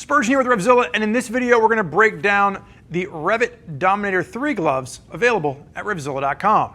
Spurgeon here with RevZilla, and in this video we're going to break down the REV'IT Dominator 3 gloves available at RevZilla.com.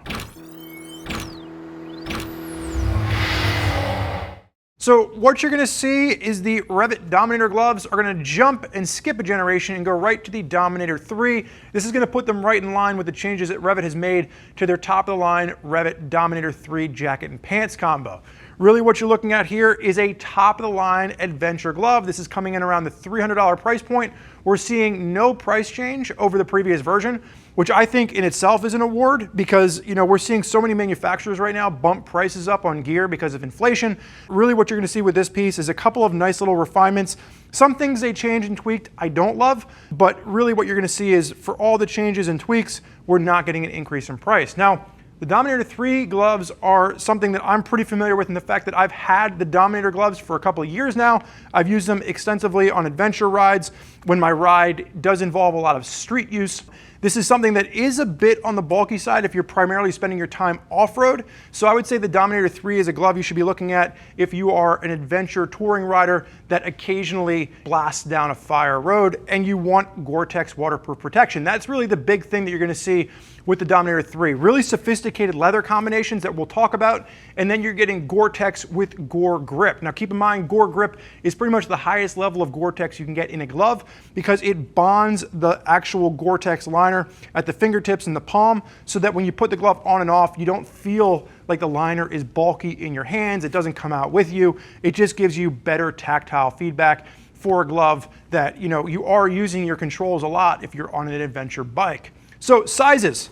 So what you're going to see is the REV'IT Dominator gloves are going to jump and skip a generation and go right to the Dominator 3. This is going to put them right in line with the changes that REV'IT has made to their top-of-the-line REV'IT Dominator 3 jacket and pants combo. Really what you're looking at here is a top-of-the-line adventure glove. This is coming in around the $300 price point. We're seeing no price change over the previous version, which I think in itself is an award because, we're seeing so many manufacturers right now bump prices up on gear because of inflation. Really what you're going to see with this piece is a couple of nice little refinements. Some things they changed and tweaked I don't love, but really what you're going to see is for all the changes and tweaks, we're not getting an increase in price. Now, the Dominator 3 gloves are something that I'm pretty familiar with in the fact that I've had the Dominator gloves for a couple of years now. I've used them extensively on adventure rides when my ride does involve a lot of street use. This is something that is a bit on the bulky side if you're primarily spending your time off-road. So I would say the Dominator 3 is a glove you should be looking at if you are an adventure touring rider that occasionally blasts down a fire road and you want Gore-Tex waterproof protection. That's really the big thing that you're going to see with the Dominator 3. Really sophisticated leather combinations that we'll talk about, and then you're getting Gore-Tex with Gore Grip. Now keep in mind, Gore Grip is pretty much the highest level of Gore-Tex you can get in a glove because it bonds the actual Gore-Tex liner at the fingertips and the palm so that when you put the glove on and off, you don't feel like the liner is bulky in your hands. It doesn't come out with you. It just gives you better tactile feedback for a glove that you are using your controls a lot if you're on an adventure bike. So sizes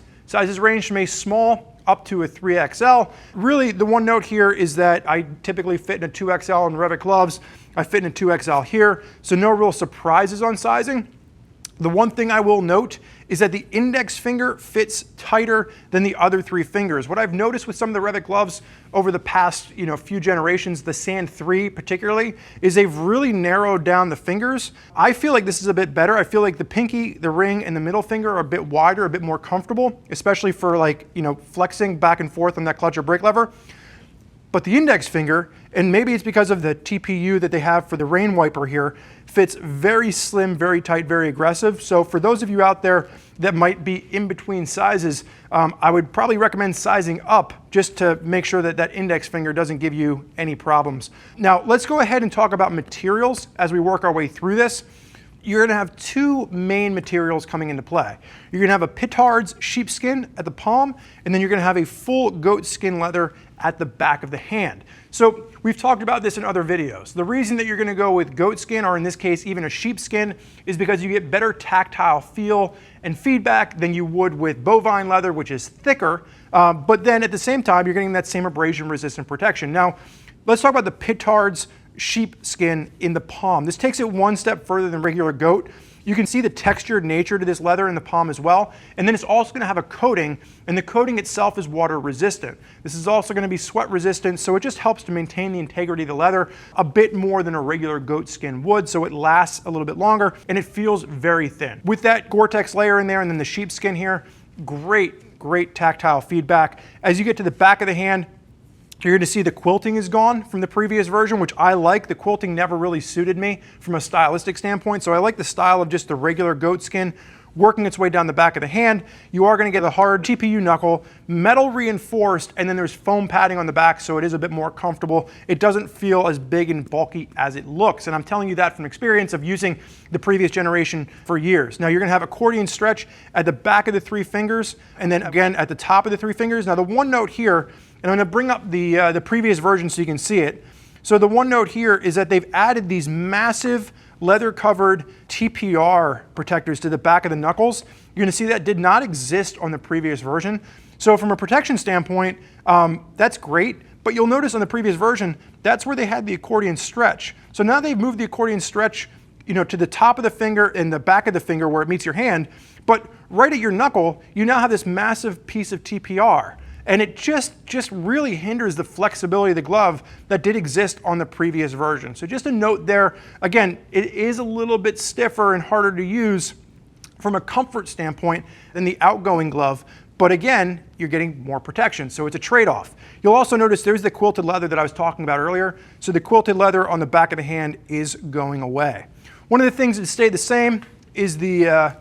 range from a small up to a 3XL. Really, the one note here is that I typically fit in a 2XL in REV'IT gloves. I fit in a 2XL here, so no real surprises on sizing. The one thing I will note is that the index finger fits tighter than the other three fingers. What I've noticed with some of the REV'IT gloves over the past few generations, the Sand 3 particularly, is they've really narrowed down the fingers. I feel like this is a bit better. I feel like the pinky, the ring, and the middle finger are a bit wider, a bit more comfortable, especially for flexing back and forth on that clutch or brake lever. But the index finger, and maybe it's because of the TPU that they have for the rain wiper here, fits very slim, very tight, very aggressive. So for those of you out there that might be in between sizes, I would probably recommend sizing up just to make sure that that index finger doesn't give you any problems. Now let's go ahead and talk about materials as we work our way through this. You're going to have two main materials coming into play. You're going to have a Pitard's sheepskin at the palm, and then you're going to have a full goatskin leather at the back of the hand. So we've talked about this in other videos. The reason that you're going to go with goatskin, or in this case even a sheepskin, is because you get better tactile feel and feedback than you would with bovine leather, which is thicker, but then at the same time you're getting that same abrasion resistant protection. Now let's talk about the Pitard's sheepskin in the palm. This takes it one step further than regular goat. You can see the textured nature to this leather in the palm as well. And then it's also going to have a coating, and the coating itself is water resistant. This is also going to be sweat resistant, so it just helps to maintain the integrity of the leather a bit more than a regular goat skin would, so it lasts a little bit longer and it feels very thin. With that Gore-Tex layer in there and then the sheepskin here, great tactile feedback. As you get to the back of the hand, you're going to see the quilting is gone from the previous version, which I like. The quilting never really suited me from a stylistic standpoint, so I like the style of just the regular goat skin working its way down the back of the hand. You are going to get a hard TPU knuckle, metal reinforced, and then there's foam padding on the back, so it is a bit more comfortable. It doesn't feel as big and bulky as it looks, and I'm telling you that from experience of using the previous generation for years. Now you're going to have accordion stretch at the back of the three fingers, and then again at the top of the three fingers. Now the one note here, and I'm going to bring up the previous version so you can see it. So the one note here is that they've added these massive leather-covered TPR protectors to the back of the knuckles. You're going to see that did not exist on the previous version. So from a protection standpoint, that's great, but you'll notice on the previous version, that's where they had the accordion stretch. So now they've moved the accordion stretch to the top of the finger and the back of the finger where it meets your hand, but right at your knuckle, you now have this massive piece of TPR. And it just really hinders the flexibility of the glove that did exist on the previous version. So just a note there, again, it is a little bit stiffer and harder to use from a comfort standpoint than the outgoing glove, but again, you're getting more protection, so it's a trade-off. You'll also notice there's the quilted leather that I was talking about earlier. So the quilted leather on the back of the hand is going away. One of the things that stayed the same is the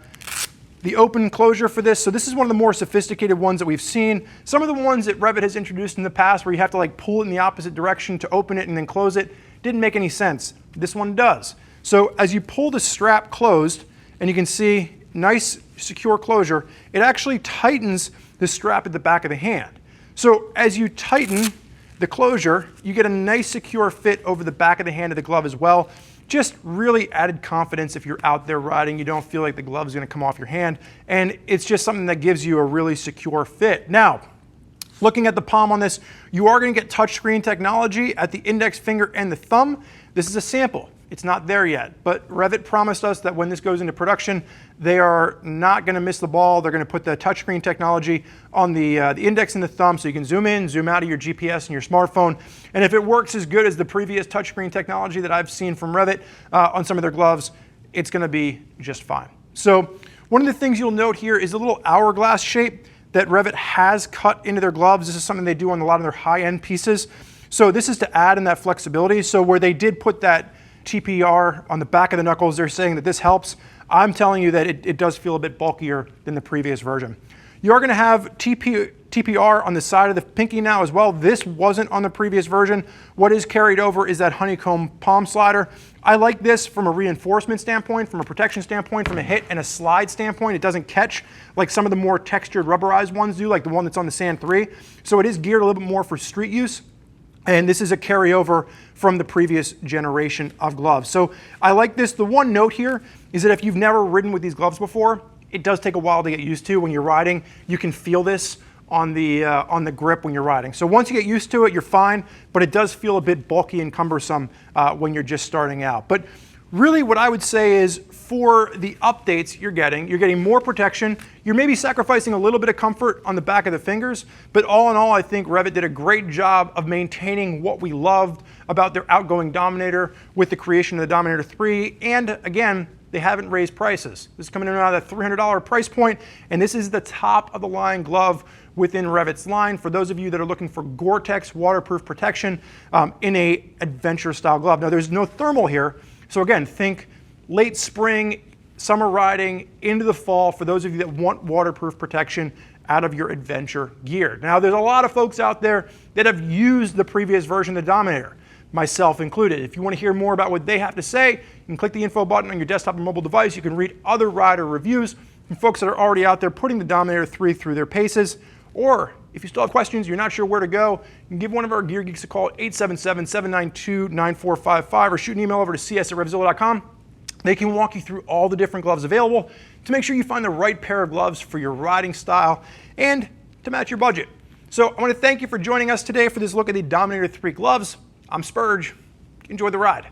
open closure for this. So this is one of the more sophisticated ones that we've seen. Some of the ones that REV'IT has introduced in the past where you have to like pull it in the opposite direction to open it and then close it didn't make any sense. This one does. So as you pull the strap closed, and you can see nice secure closure, it actually tightens the strap at the back of the hand. So as you tighten the closure, you get a nice secure fit over the back of the hand of the glove as well. Just really added confidence if you're out there riding. You don't feel like the glove is going to come off your hand, and it's just something that gives you a really secure fit. Now, looking at the palm on this, you are going to get touchscreen technology at the index finger and the thumb. This is a sample. It's not there yet, but REV'IT promised us that when this goes into production, they are not going to miss the ball. They're going to put the touchscreen technology on the index and the thumb so you can zoom in, zoom out of your GPS and your smartphone. And if it works as good as the previous touchscreen technology that I've seen from REV'IT on some of their gloves, it's going to be just fine. So one of the things you'll note here is a little hourglass shape that REV'IT has cut into their gloves. This is something they do on a lot of their high-end pieces. So this is to add in that flexibility. So where they did put that TPR on the back of the knuckles, they're saying that this helps. I'm telling you that it does feel a bit bulkier than the previous version. You are going to have TPR on the side of the pinky now as well. This wasn't on the previous version. What is carried over is that honeycomb palm slider. I like this from a reinforcement standpoint, from a protection standpoint, from a hit and a slide standpoint. It doesn't catch like some of the more textured rubberized ones do, like the one that's on the Sand 3. So it is geared a little bit more for street use. And this is a carryover from the previous generation of gloves. So I like this. The one note here is that if you've never ridden with these gloves before, it does take a while to get used to. When you're riding, you can feel this on the grip when you're riding. So once you get used to it, you're fine, but it does feel a bit bulky and cumbersome when you're just starting out. But really what I would say is for the updates you're getting more protection. You're maybe sacrificing a little bit of comfort on the back of the fingers, but all in all, I think REV'IT did a great job of maintaining what we loved about their outgoing Dominator with the creation of the Dominator 3. And again, they haven't raised prices. This is coming in around that $300 price point, and this is the top of the line glove within REV'IT's line for those of you that are looking for Gore-Tex waterproof protection in a adventure style glove. Now there's no thermal here, so again, think late spring, summer riding, into the fall for those of you that want waterproof protection out of your adventure gear. Now there's a lot of folks out there that have used the previous version of the Dominator, myself included. If you want to hear more about what they have to say, you can click the info button on your desktop or mobile device. You can read other rider reviews from folks that are already out there putting the Dominator 3 through their paces. Or if you still have questions, you're not sure where to go, you can give one of our Gear Geeks a call at 877-792-9455 or shoot an email over to cs@RevZilla.com. They can walk you through all the different gloves available to make sure you find the right pair of gloves for your riding style and to match your budget. So I want to thank you for joining us today for this look at the Dominator 3 gloves. I'm Spurge. Enjoy the ride.